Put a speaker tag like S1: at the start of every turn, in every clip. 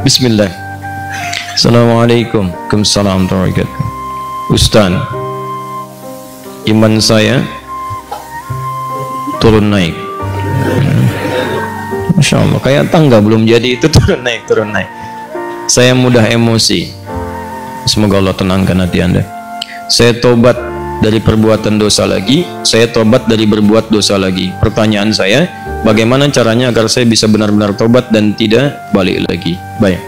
S1: Bismillah. Assalamualaikum. Waalaikumsalam warahmatullahi wabarakatuh. Ustaz, iman saya turun naik. Masya Allah, kayak tangga belum jadi itu turun naik, turun naik. Saya mudah emosi. Semoga Allah tenangkan hati Anda. Saya tobat dari perbuatan dosa lagi, saya tobat dari berbuat dosa lagi. Pertanyaan saya, bagaimana caranya agar saya bisa benar-benar tobat dan tidak balik lagi? Baik.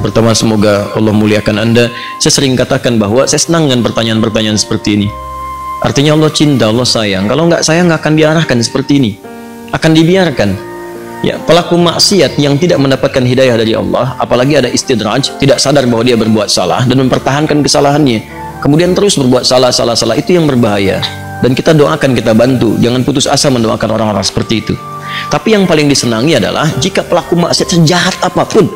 S1: Pertama, semoga Allah muliakan Anda. Saya sering katakan bahwa saya senang dengan pertanyaan-pertanyaan seperti ini. Artinya Allah cinta, Allah sayang. Kalau nggak sayang, nggak akan diarahkan seperti ini. Akan dibiarkan. Ya, pelaku maksiat yang tidak mendapatkan hidayah dari Allah, apalagi ada istidraj, tidak sadar bahwa dia berbuat salah dan mempertahankan kesalahannya, kemudian terus berbuat salah, itu yang berbahaya. Dan kita doakan, kita bantu, jangan putus asa mendoakan orang-orang seperti itu. Tapi yang paling disenangi adalah jika pelaku maksiat sejahat apapun,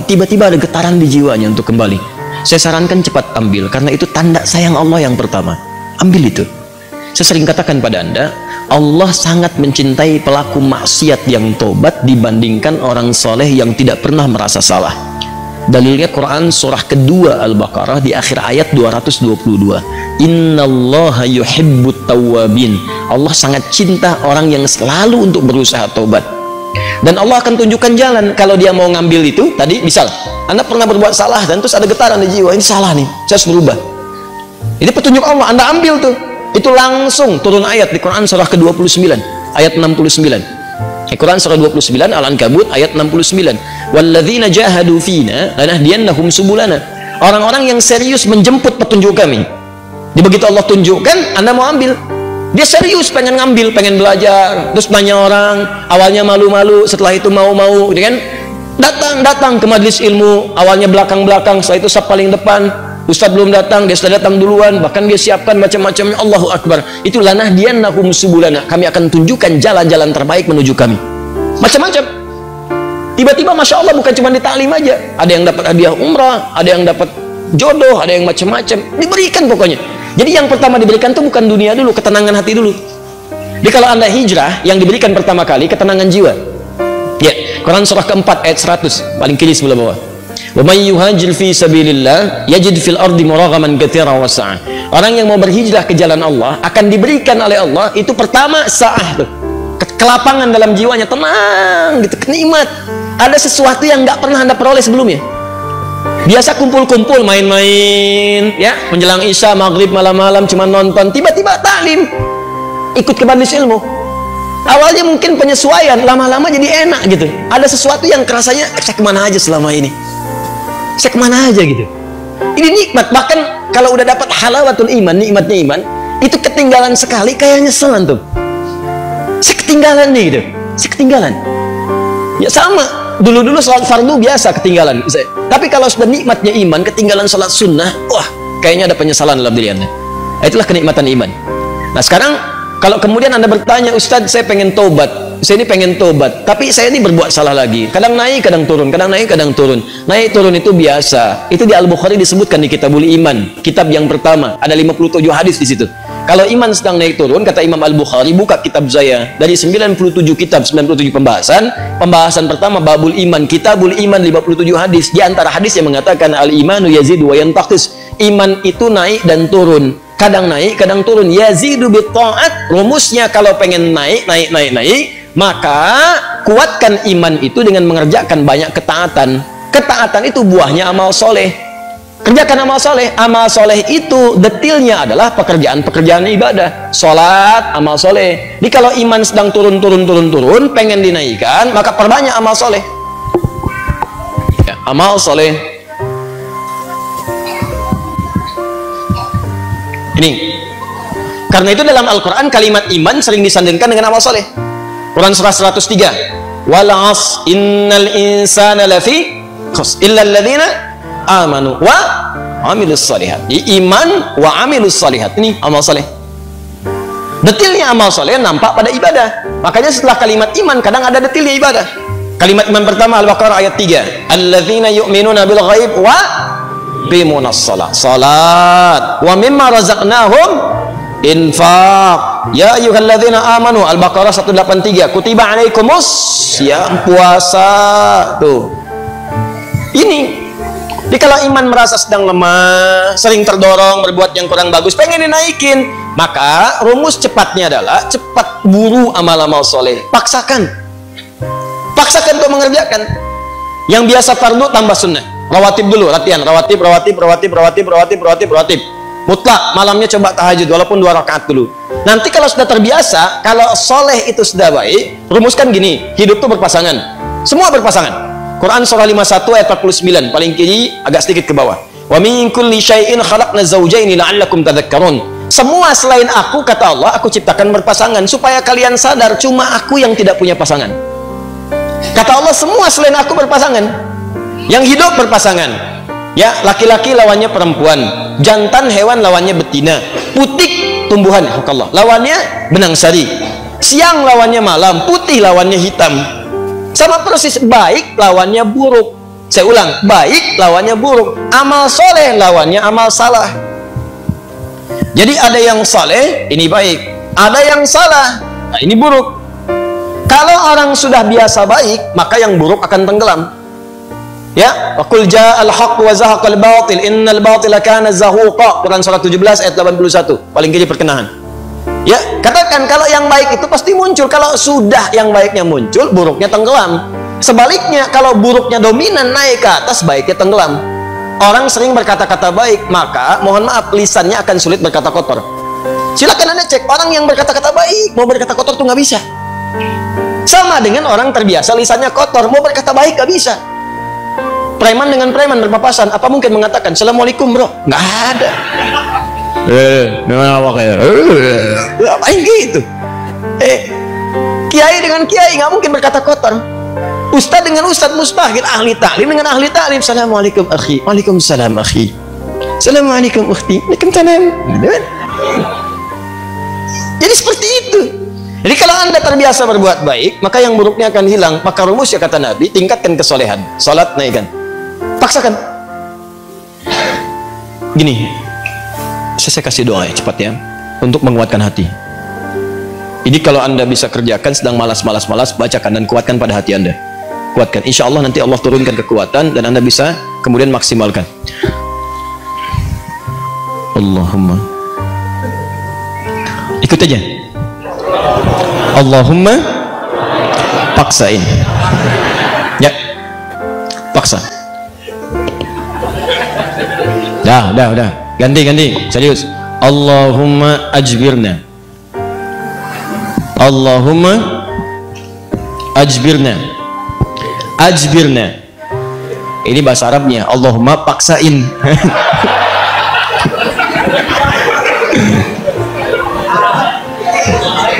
S1: tiba-tiba ada getaran di jiwanya untuk kembali. Saya sarankan cepat ambil, karena itu tanda sayang Allah yang pertama. Ambil itu. Saya sering katakan pada Anda, Allah sangat mencintai pelaku maksiat yang tobat dibandingkan orang soleh yang tidak pernah merasa salah. Dalilnya Quran surah kedua Al-Baqarah di akhir ayat 222. Innallaha yuhibbut tawwabin. Allah sangat cinta orang yang selalu untuk berusaha tobat. Dan Allah akan tunjukkan jalan kalau dia mau ngambil itu. Tadi misal Anda pernah berbuat salah dan terus ada getaran di jiwa, ini salah nih, saya harus berubah. Ini petunjuk Allah, Anda ambil tuh. Itu langsung turun ayat di Quran surah ke-29 ayat 69. Quran surah 29 Al-Ankabut ayat 69. Walladzina jahadu fina lanahdiyannahum subulana. Orang-orang yang serius menjemput petunjuk kami. Begitu Allah tunjukkan, Anda mau ambil. Dia serius pengen ngambil, pengen belajar, terus nanya orang, awalnya malu-malu, setelah itu mau-mau, gitu kan? Datang ke majelis ilmu, awalnya belakang-belakang, setelah itu saf paling depan. Ustaz belum datang, dia sudah datang duluan, bahkan dia siapkan macam-macamnya. Allahu Akbar. Itu lanahdiyannahum subulana. Kami akan tunjukkan jalan-jalan terbaik menuju kami. Macam-macam. Tiba-tiba Masya Allah, bukan cuma di taklim aja. Ada yang dapat hadiah umrah, ada yang dapat jodoh, ada yang macam-macam. Diberikan pokoknya. Jadi yang pertama diberikan itu bukan dunia dulu, ketenangan hati dulu. Jadi kalau Anda hijrah, yang diberikan pertama kali ketenangan jiwa. Ya, Quran surah keempat ayat 100, paling kiri sebelah bawah. Wa may yuhajir fi sabilillah yajid fil ardi muraghaman katsiran wa sa'ah. Orang yang mau berhijrah ke jalan Allah akan diberikan oleh Allah itu pertama sa'ah tuh. Kelapangan dalam jiwanya, tenang gitu, kenikmat. Ada sesuatu yang nggak pernah Anda peroleh sebelumnya. Biasa kumpul-kumpul main-main ya, menjelang Isya, maghrib, malam-malam cuma nonton, tiba-tiba taklim, ikut ke majelis ilmu. Awalnya mungkin penyesuaian, lama-lama jadi enak gitu. Ada sesuatu yang kerasanya saya kemana aja selama ini, saya kemana aja gitu. Ini nikmat. Bahkan kalau udah dapat halawatul iman, nikmatnya iman, itu ketinggalan sekali kayak nyeselan tuh. Saya ketinggalan nih gitu, saya ketinggalan. Ya sama, dulu-dulu salat fardu biasa ketinggalan. Tapi kalau sudah nikmatnya iman, ketinggalan salat sunnah, wah kayaknya ada penyesalan dalam diri Anda. Itulah kenikmatan iman. Nah sekarang kalau kemudian Anda bertanya, Ustadz saya pengen tobat, saya ini pengen tobat, tapi saya ini berbuat salah lagi. Kadang naik, kadang turun, kadang naik, kadang turun. Naik turun itu biasa. Itu di Al-Bukhari disebutkan di Kitabul Iman, kitab yang pertama. Ada 57 hadis di situ. Kalau iman sedang naik turun, kata Imam Al-Bukhari, buka kitab saya. Dari 97 kitab, 97 pembahasan. Pembahasan pertama, Babul Iman, Kitabul Iman, 57 hadis. Di antara hadis yang mengatakan, Al-imanu yazidu wa yantaqis. Iman itu naik dan turun. Kadang naik, kadang turun. Yazidu bitta'at. Rumusnya kalau pengen naik, maka kuatkan iman itu dengan mengerjakan banyak ketaatan. Ketaatan itu buahnya amal soleh. Kerjakan amal soleh. Amal soleh itu detailnya adalah pekerjaan-pekerjaan ibadah. Sholat, amal soleh. Jadi kalau iman sedang turun, pengen dinaikkan, maka perbanyak amal soleh. Ya, amal soleh. Ini. Karena itu dalam Al-Quran kalimat iman sering disandingkan dengan amal soleh. Quran surah 103. Wal 'asr innal insana lafi khusr illa alladziina amanu wa amilus shalihat. Iman wa amilus shalihat. Ini amal soleh. Detilnya amal soleh nampak pada ibadah. Makanya setelah kalimat iman kadang ada detilnya ibadah. Kalimat iman pertama Al-Baqarah ayat 3. Alladzina yu'minuna bil ghaib wa yuqimunas shalah. Salat wa mimma razaqnahum infaq. Ya ayyuhalladzina amanu. Al-Baqarah 183. Kutiba alaikumus siyam, puasa tuh. Ini. Jadi kalau iman merasa sedang lemah, sering terdorong berbuat yang kurang bagus, pengen dinaikin, maka rumus cepatnya adalah cepat buru amal-amal soleh. Paksakan untuk mengerjakan. Yang biasa fardu tambah sunnah. Rawatib dulu, latihan rawatib. Mutlak malamnya coba tahajud walaupun 2 rakaat dulu. Nanti kalau sudah terbiasa, kalau soleh itu sudah baik, rumuskan gini, hidup itu berpasangan. Semua berpasangan. Quran surah 51 ayat 49, paling kiri agak sedikit ke bawah. Wa min kulli syai'in khalaqna zawjaini la'allakum tadhakkarun. Semua selain aku, kata Allah, aku ciptakan berpasangan supaya kalian sadar cuma aku yang tidak punya pasangan. Kata Allah, semua selain aku berpasangan. Yang hidup berpasangan. Ya, laki-laki lawannya perempuan, jantan hewan lawannya betina, putik tumbuhan Allah lawannya benang sari, siang lawannya malam, putih lawannya hitam. Sama persis, baik lawannya buruk. Saya ulang, baik lawannya buruk. Amal soleh lawannya amal salah. Jadi ada yang soleh, ini baik. Ada yang salah, nah ini buruk. Kalau orang sudah biasa baik, maka yang buruk akan tenggelam. Ya, waqul ja'al haqq wa zahaqal batil innal batila kana zahuqa. Quran surah 17 ayat 81. Paling kiri perkenahan. Ya, katakan kalau yang baik itu pasti muncul. Kalau sudah yang baiknya muncul, buruknya tenggelam. Sebaliknya, kalau buruknya dominan naik ke atas, baiknya tenggelam. Orang sering berkata-kata baik, maka mohon maaf, lisannya akan sulit berkata kotor. Silakan Anda cek, orang yang berkata-kata baik mau berkata kotor tuh nggak bisa. Sama dengan orang terbiasa lisannya kotor, mau berkata baik nggak bisa. Preman dengan preman berpapasan, apa mungkin mengatakan Assalamualaikum bro? Nggak ada. Memang apa kayak apain gitu. Kiai dengan kiai nggak mungkin berkata kotor. Ustadz dengan ustadz mustahil. Ahli taklim dengan ahli taklim. Assalamualaikum akhi. Waalaikumsalam akhi. Assalamualaikum ukhti. Waalaikumsalam. Jadi seperti itu. Jadi kalau Anda terbiasa berbuat baik, maka yang buruknya akan hilang. Maka rumusnya kata Nabi, tingkatkan kesolehan. Salat naikkan. Paksakan. Gini, saya kasih doa ya, cepat ya, untuk menguatkan hati. Ini kalau Anda bisa kerjakan, sedang malas, bacakan dan kuatkan pada hati Anda. Kuatkan, insya Allah nanti Allah turunkan kekuatan dan Anda bisa kemudian maksimalkan. Allahumma, ikut aja. Allahumma, paksain. Ya, paksa. Dah. Ganti, serius. Allahumma ajbirna. Allahumma ajbirna. Ajbirna. Ini bahasa Arabnya. Allahumma paksain.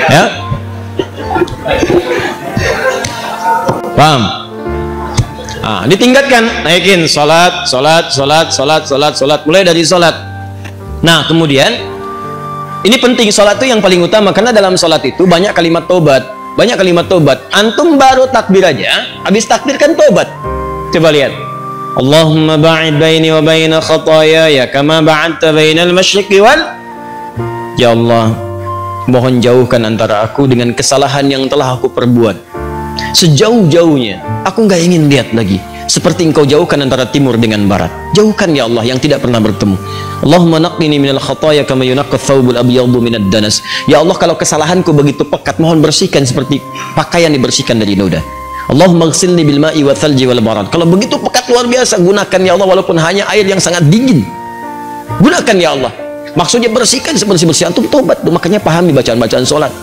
S1: Ya? Paham? Ditingkatkan, naikin salat, mulai dari salat. Nah, kemudian ini penting, salat itu yang paling utama karena dalam salat itu banyak kalimat tobat. Antum baru takbir aja, habis takbir kan tobat. Coba lihat. Allahumma ba'id baini wa baina khataaya kama ba'adta bainal masyriqi wal. Ya Allah, mohon jauhkan antara aku dengan kesalahan yang telah aku perbuat sejauh-jauhnya. Aku nggak ingin lihat lagi seperti engkau jauhkan antara timur dengan barat. Jauhkan ya Allah yang tidak pernah bertemu. Allahumma naqqini minal khataaya kama yunaqqa thawbul abyadu minad danas. Ya Allah, kalau kesalahanku begitu pekat, mohon bersihkan seperti pakaian dibersihkan dari noda. Allahumma ghsilni bil ma'i wa thalji wal barad. Kalau begitu pekat luar biasa, gunakan ya Allah walaupun hanya air yang sangat dingin. Gunakan ya Allah. Maksudnya bersihkan sebersih-bersih. Antum tobat, makanya pahami bacaan-bacaan salat.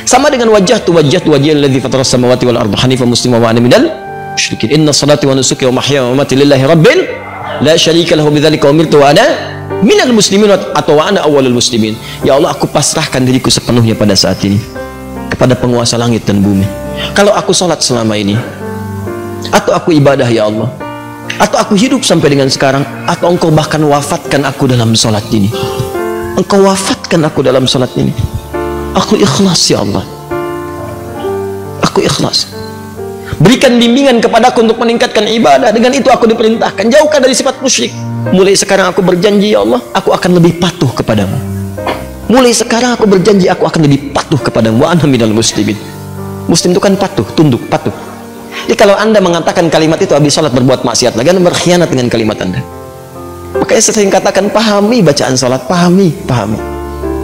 S1: Sama dengan wajjahtu wajhiyal ladzi fatara samawati wal arda hanifan musliman wa ana minal musyrikin. Inna salati wa nusuki wa mahyaya wa mamati lillahi rabbil la syarika lahu bidzalika umirtu wa ana minal muslimin atau wa ana awwalul muslimin. Ya Allah, aku pasrahkan diriku sepenuhnya pada saat ini kepada penguasa langit dan bumi. Kalau aku salat selama ini, atau aku ibadah ya Allah, atau aku hidup sampai dengan sekarang, atau engkau bahkan wafatkan aku dalam salat ini, engkau wafatkan aku dalam salat ini, aku ikhlas ya Allah, aku ikhlas. Berikan bimbingan kepadaku untuk meningkatkan ibadah. Dengan itu aku diperintahkan, jauhkan dari sifat musyrik. Mulai sekarang aku berjanji ya Allah, aku akan lebih patuh kepadamu. Mulai sekarang aku berjanji, aku akan lebih patuh kepadamu. Wa ana minal muslimin. Muslim itu kan patuh, tunduk, patuh.
S2: Jadi kalau Anda mengatakan kalimat itu habis sholat berbuat maksiat lagi, Anda berkhianat dengan kalimat Anda. Makanya saya sering katakan, pahami bacaan sholat, pahami.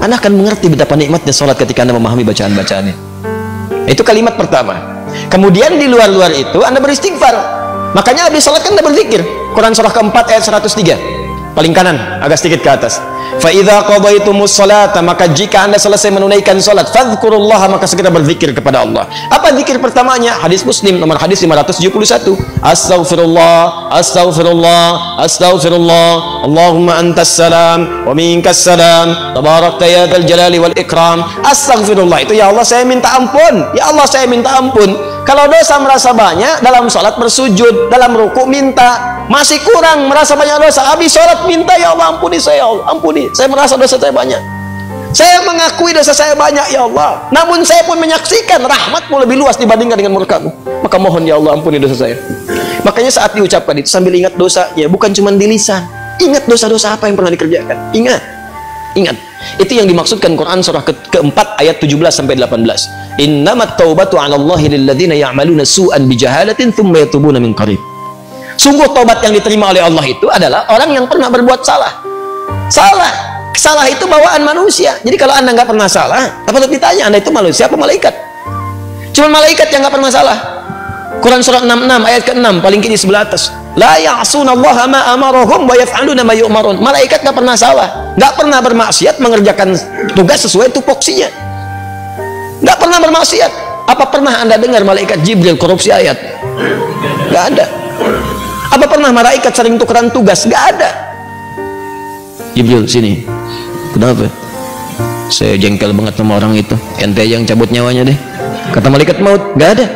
S2: Anda akan mengerti betapa nikmatnya sholat ketika Anda memahami bacaan-bacaannya. Itu kalimat pertama. Kemudian di luar-luar itu Anda beristighfar. Makanya habis sholat kan Anda berzikir. Quran surah keempat ayat 103. Paling kanan, agak sedikit ke atas. Fa idza qadaitumus sholata, maka jika Anda selesai menunaikan salat, fadhkurullaha, maka segera berzikir kepada Allah. Apa zikir pertamanya? Hadis Muslim nomor hadis 571. Astaghfirullah, astaghfirullah, astaghfirullah. Allahumma antas salam wa minkas salam. Tabarakta ya dzal jalali wal ikram. Astaghfirullah itu, ya Allah saya minta ampun. Ya Allah saya minta ampun. Kalau dosa merasa banyak, dalam salat bersujud, dalam ruku minta. Masih kurang, merasa banyak dosa, habis sholat minta, ya Allah ampuni saya, ya Allah ampuni, saya merasa dosa saya banyak, saya mengakui dosa saya banyak ya Allah, namun saya pun menyaksikan rahmatmu lebih luas dibandingkan dengan murkamu, maka mohon ya Allah ampuni dosa saya. Makanya saat diucapkan itu sambil ingat dosa, ya bukan cuma di lisan, ingat dosa-dosa apa yang pernah dikerjakan, ingat. Itu yang dimaksudkan Quran surah keempat ayat 17-18. Innamat taubatu 'ala Allahi lil ladzina ya'maluna su'an bijahalatin tsumma yatubuna min qarib. Sungguh tobat yang diterima oleh Allah itu adalah orang yang pernah berbuat salah. Salah itu bawaan manusia. Jadi kalau Anda nggak pernah salah, apa patut ditanya, Anda itu manusia apa malaikat? Cuma malaikat yang nggak pernah salah. Quran surah 66 ayat ke-6 paling kiri sebelah atas. La ya'sunallaha ma amarahum wa yaf'aluna ma yu'marun. Malaikat nggak pernah salah, nggak pernah bermaksiat, mengerjakan tugas sesuai tupoksinya. Nggak pernah bermaksiat. Apa pernah Anda dengar malaikat Jibril korupsi ayat? Nggak ada. Apa pernah malaikat sering tukeran tugas? Gak ada. Jibril sini. Kenapa? Saya jengkel banget sama orang itu. Ente yang cabut nyawanya deh. Kata malaikat maut. Gak ada.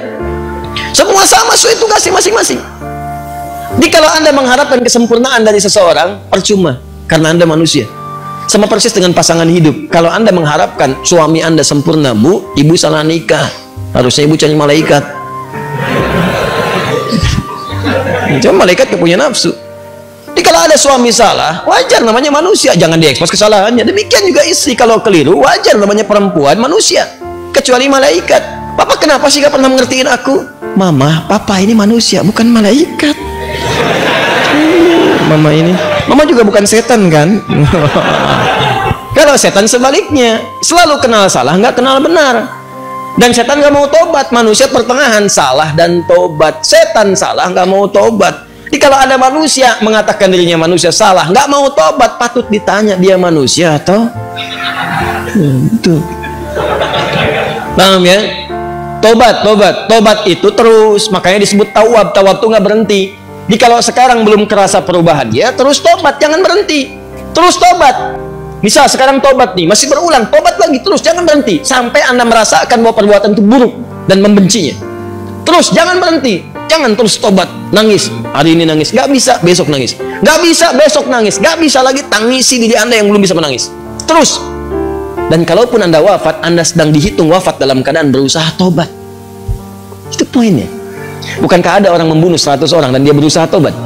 S2: Semua sama sesuai tugasnya masing-masing. Jadi kalau Anda mengharapkan kesempurnaan dari seseorang, percuma. Karena Anda manusia. Sama persis dengan pasangan hidup. Kalau Anda mengharapkan suami Anda sempurna, Bu, ibu salah nikah. Harusnya ibu cari malaikat. Cuma malaikat gak punya nafsu. Jadi kalau ada suami salah, wajar, namanya manusia, jangan diekspos kesalahannya. Demikian juga istri kalau keliru, wajar, namanya perempuan, manusia. Kecuali malaikat. Papa kenapa sih gak pernah mengertiin aku? Mama, papa ini manusia, bukan malaikat. Mama juga bukan setan kan? Kalau setan sebaliknya, selalu kenal salah, nggak kenal benar. Dan setan nggak mau tobat. Manusia pertengahan, salah dan tobat. Setan salah, nggak mau tobat. Jadi kalau ada manusia mengatakan dirinya manusia salah, nggak mau tobat, patut ditanya dia manusia atau itu. Paham ya? Tobat itu terus. Makanya disebut tawab. Tawab itu nggak berhenti. Jadi kalau sekarang belum kerasa perubahan dia, terus tobat, jangan berhenti. Terus tobat. Misal sekarang tobat nih, masih berulang, tobat lagi terus, jangan berhenti sampai Anda merasakan bahwa perbuatan itu buruk dan membencinya. Terus jangan berhenti, jangan terus tobat, nangis. Hari ini nangis, nggak bisa, besok nangis. Nggak bisa, besok nangis. Nggak bisa lagi, tangisi diri Anda yang belum bisa menangis. Terus. Dan kalaupun Anda wafat, Anda sedang dihitung wafat dalam keadaan berusaha tobat. Itu poinnya. Bukankah ada orang membunuh 100 orang dan dia berusaha tobat?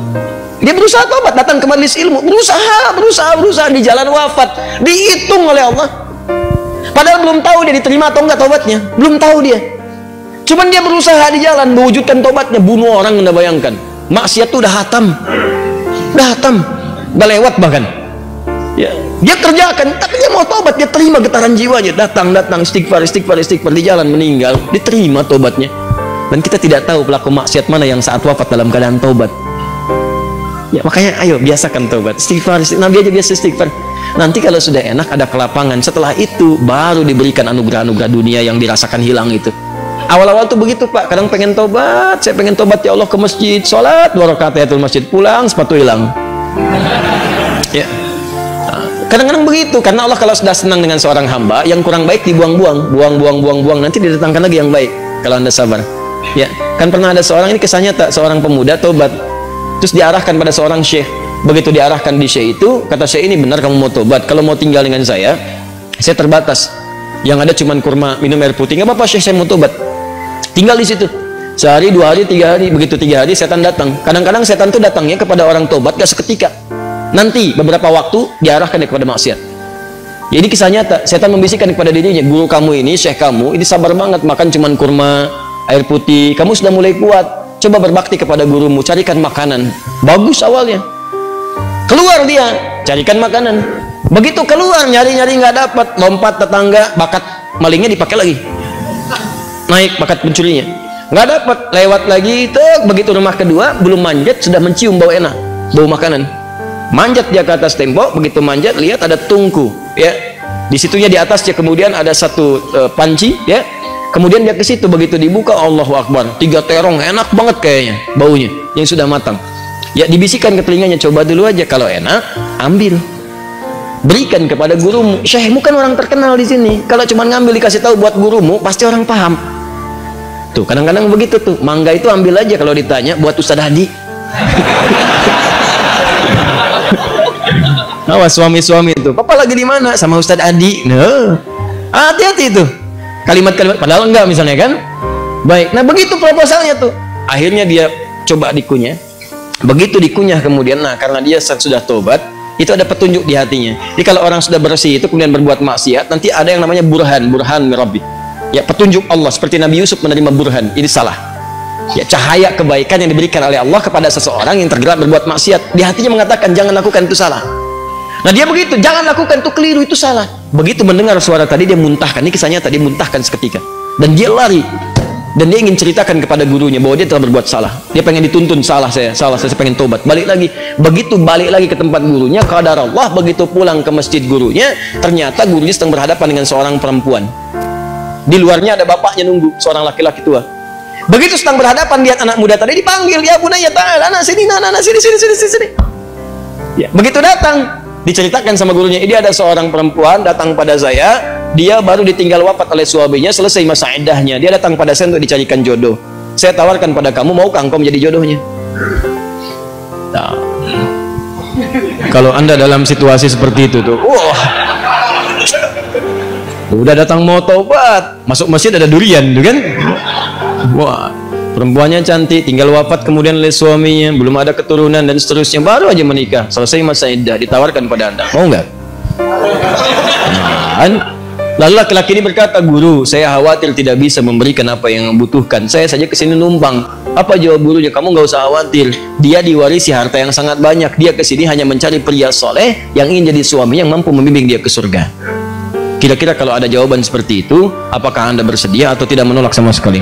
S2: Dia berusaha tobat, datang ke majelis ilmu, berusaha di jalan wafat, dihitung oleh Allah. Padahal belum tahu dia diterima atau enggak tobatnya, belum tahu dia. Cuman dia berusaha di jalan mewujudkan tobatnya, bunuh orang. Anda bayangkan, maksiat itu udah hatam, udah lewat bahkan. Ya, dia kerjakan, tapi dia mau tobat, dia terima getaran jiwanya, datang istighfar di jalan meninggal, diterima tobatnya. Dan kita tidak tahu pelaku maksiat mana yang saat wafat dalam keadaan tobat. Ya, makanya ayo biasakan tobat, istighfar. Nabi aja biasa istighfar. Nanti kalau sudah enak ada kelapangan, setelah itu baru diberikan anugerah-anugerah dunia yang dirasakan hilang itu. Awal-awal tuh begitu Pak, kadang pengen tobat, saya pengen tobat ya Allah, ke masjid, sholat 2 rakaat tahiyatul masjid, pulang sepatu hilang. Ya, kadang-kadang begitu, karena Allah kalau sudah senang dengan seorang hamba, yang kurang baik dibuang-buang, buang, nanti didatangkan lagi yang baik kalau Anda sabar. Ya, kan pernah ada seorang, ini kisah nyata, seorang pemuda tobat. Terus diarahkan pada seorang syekh. Begitu diarahkan di syekh itu, kata syekh, ini benar kamu mau tobat, kalau mau tinggal dengan saya terbatas, yang ada cuma kurma, minum air putih. Nggak apa-apa syekh, saya mau tobat, tinggal di situ sehari, 2 hari, 3 hari. Begitu 3 hari setan datang. Kadang-kadang setan itu datangnya kepada orang tobat gak seketika, nanti beberapa waktu diarahkan kepada maksiat. Jadi kisah nyata, setan membisikkan kepada dirinya, guru kamu ini, syekh kamu ini sabar banget, makan cuma kurma, air putih, kamu sudah mulai kuat. coba berbakti kepada gurumu, carikan makanan. Bagus awalnya. Keluar dia, carikan makanan. Begitu keluar, nyari-nyari nggak dapat, lompat tetangga, bakat malingnya dipakai lagi. Naik bakat pencurinya. Nggak dapat, lewat lagi, begitu rumah kedua, belum manjat, sudah mencium bau enak, bau makanan. Manjat dia ke atas tembok, begitu manjat, lihat ada tungku, ya. Di situnya di atasnya kemudian ada satu panci, ya. Kemudian dia ke situ, begitu dibuka, Allahu Akbar, 3 terong, enak banget kayaknya baunya, yang sudah matang. Ya, dibisikkan ke telinganya, coba dulu aja, kalau enak, ambil. Berikan kepada gurumu. Syekhmu kan orang terkenal di sini. Kalau cuma ngambil dikasih tahu buat gurumu, pasti orang paham. Tuh, kadang-kadang begitu tuh. Mangga itu ambil aja kalau ditanya buat Ustadz Hadi. Awas suami-suami itu. Papa lagi di mana? Sama Ustadz Adi. Nah, hati-hati itu. Kalimat-kalimat padahal enggak misalnya kan. Baik. Nah, begitu proposalnya tuh. Akhirnya dia coba dikunyah. Begitu dikunyah kemudian, nah karena dia sudah tobat, itu ada petunjuk di hatinya. Jadi kalau orang sudah bersih itu kemudian berbuat maksiat, nanti ada yang namanya burhan mirabbi. Ya, petunjuk Allah seperti Nabi Yusuf menerima burhan. Ini salah. Ya, cahaya kebaikan yang diberikan oleh Allah kepada seseorang yang tergerak berbuat maksiat. Di hatinya mengatakan jangan lakukan itu salah. Nah, dia begitu, jangan lakukan itu keliru, itu salah. Begitu mendengar suara tadi dia muntahkan. Ini kisahnya tadi, muntahkan seketika. Dan dia lari. Dan dia ingin ceritakan kepada gurunya bahwa dia telah berbuat salah. Dia pengen dituntun, salah saya pengen tobat. Balik lagi. Begitu balik lagi ke tempat gurunya, qadar Allah, begitu pulang ke masjid gurunya, ternyata gurunya sedang berhadapan dengan seorang perempuan. Di luarnya ada bapaknya nunggu, seorang laki-laki tua. Begitu sedang berhadapan, lihat anak muda tadi dipanggil, ya bunaya ta'ala, anak sini, sini. Ya, begitu datang, diceritakan sama gurunya, ini ada seorang perempuan datang pada saya, dia baru ditinggal wafat oleh suaminya, selesai masa iddahnya, dia datang pada saya untuk dicarikan jodoh. Saya tawarkan pada kamu, maukah engkau menjadi jodohnya? Nah, kalau anda dalam situasi seperti itu tuh, udah datang mau tobat, masuk masjid ada durian tuh kan. Wah, perempuannya cantik, tinggal wafat kemudian oleh suaminya, belum ada keturunan dan seterusnya, baru aja menikah, selesai masa iddah, ditawarkan pada anda, mau nggak? Nah, lalu laki-laki ini berkata, guru, saya khawatir tidak bisa memberikan apa yang membutuhkan, saya saja kesini numpang. Apa jawab gurunya? Kamu nggak usah khawatir, dia diwarisi harta yang sangat banyak, dia kesini hanya mencari pria soleh yang ingin jadi suami yang mampu membimbing dia ke surga. Kira-kira kalau ada jawaban seperti itu, apakah anda bersedia atau tidak menolak sama sekali?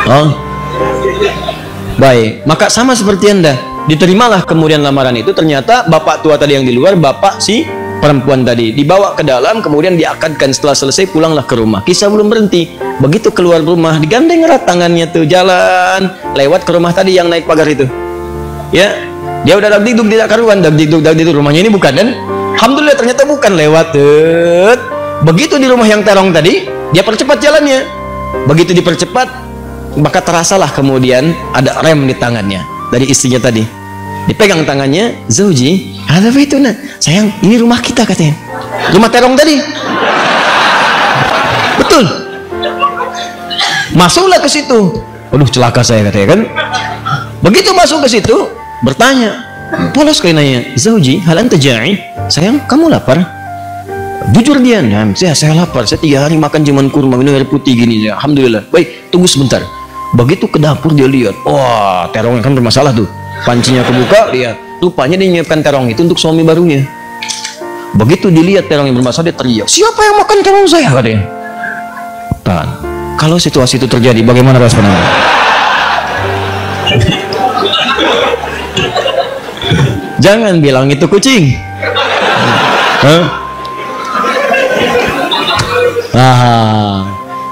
S2: Oh, baik. Maka sama seperti anda, diterimalah kemudian lamaran itu. Ternyata bapak tua tadi yang di luar, bapak si perempuan tadi, dibawa ke dalam, kemudian diakadkan. Setelah selesai pulanglah ke rumah. Kisah belum berhenti. Begitu keluar rumah, digandeng erat tangannya tuh, jalan lewat ke rumah tadi yang naik pagar itu. Ya, dia udah dagdikduk tidak karuan, dagdikduk rumahnya ini bukan kan? Alhamdulillah ternyata bukan, lewat. Begitu di rumah yang terong tadi, dia percepat jalannya. Begitu dipercepat, maka terasalah kemudian ada rem di tangannya dari istrinya tadi. Dipegang tangannya, zauji, ada apa itu nak? Sayang, ini rumah kita katanya. Rumah terong tadi. Betul. Masuklah ke situ. Aduh, celaka saya katanya kan. Begitu masuk ke situ, bertanya, polos kayak nanya, zauji, hal anta ja'i? Sayang, kamu lapar? Jujur dia, nah, saya lapar. Saya 3 hari makan cuman kurma, minum air putih gini. Ya. Alhamdulillah. Baik, tunggu sebentar. Begitu ke dapur dia lihat, wah, terongnya kan bermasalah tuh. Pancinya kebuka, lihat. Rupanya dia menyiapkan terong itu untuk suami barunya. Begitu dilihat terong yang bermasalah, dia teriak, siapa yang makan terong saya? Katanya. Tahan. Kalau situasi itu terjadi, bagaimana respon Anda? Jangan bilang itu kucing.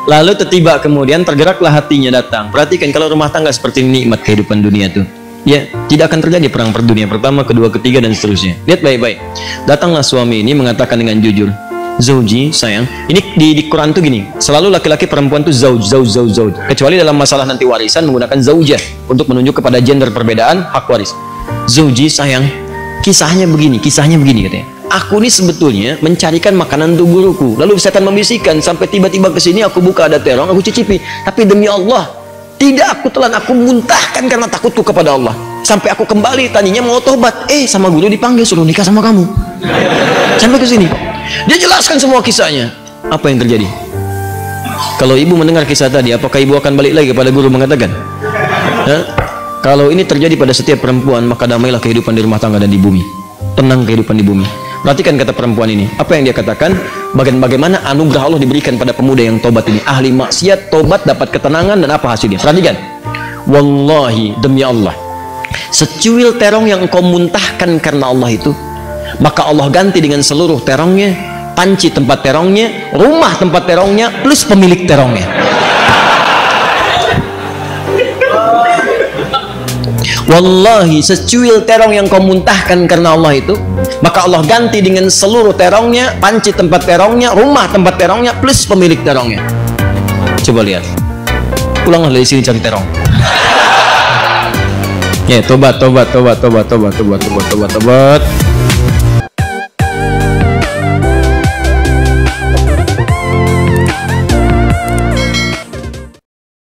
S2: Lalu tiba kemudian tergeraklah hatinya datang. Perhatikan kalau rumah tangga seperti nikmat kehidupan dunia tuh, ya tidak akan terjadi perang per dunia pertama, kedua, ketiga dan seterusnya. Lihat baik-baik. Datanglah suami ini mengatakan dengan jujur, zauji, sayang. Ini di Quran tuh gini, selalu laki-laki perempuan tuh zauj. Kecuali dalam masalah nanti warisan menggunakan zaujah untuk menunjuk kepada gender perbedaan hak waris. Zauji, sayang, kisahnya begini katanya. Aku ini sebetulnya mencarikan makanan untuk guruku. Lalu setan membisikkan sampai tiba-tiba ke sini aku buka ada terong, aku cicipi. Tapi demi Allah, tidak aku telan, aku muntahkan karena takutku kepada Allah. Sampai aku kembali tadinya mau tobat, sama guru dipanggil suruh nikah sama kamu. Sampai ke sini. Dia jelaskan semua kisahnya. Apa yang terjadi? Kalau ibu mendengar kisah tadi, apakah ibu akan balik lagi kepada guru mengatakan? Kalau ini terjadi pada setiap perempuan, maka damailah kehidupan di rumah tangga dan di bumi. Tenang kehidupan di bumi. Perhatikan kata perempuan ini. Apa yang dia katakan? Bagaimana anugerah Allah diberikan pada pemuda yang tobat ini. Ahli maksiat, tobat, dapat ketenangan, dan apa hasilnya? Perhatikan. Wallahi, demi Allah, secuil terong yang engkau muntahkan karena Allah itu, maka Allah ganti dengan seluruh terongnya, panci tempat terongnya, rumah tempat terongnya, plus pemilik terongnya. Wallahi, secuil terong yang kau muntahkan karena Allah itu, maka Allah ganti dengan seluruh terongnya, panci tempat terongnya, rumah tempat terongnya, plus pemilik terongnya. Coba lihat. Pulanglah dari sini cari terong. Ya, tobat.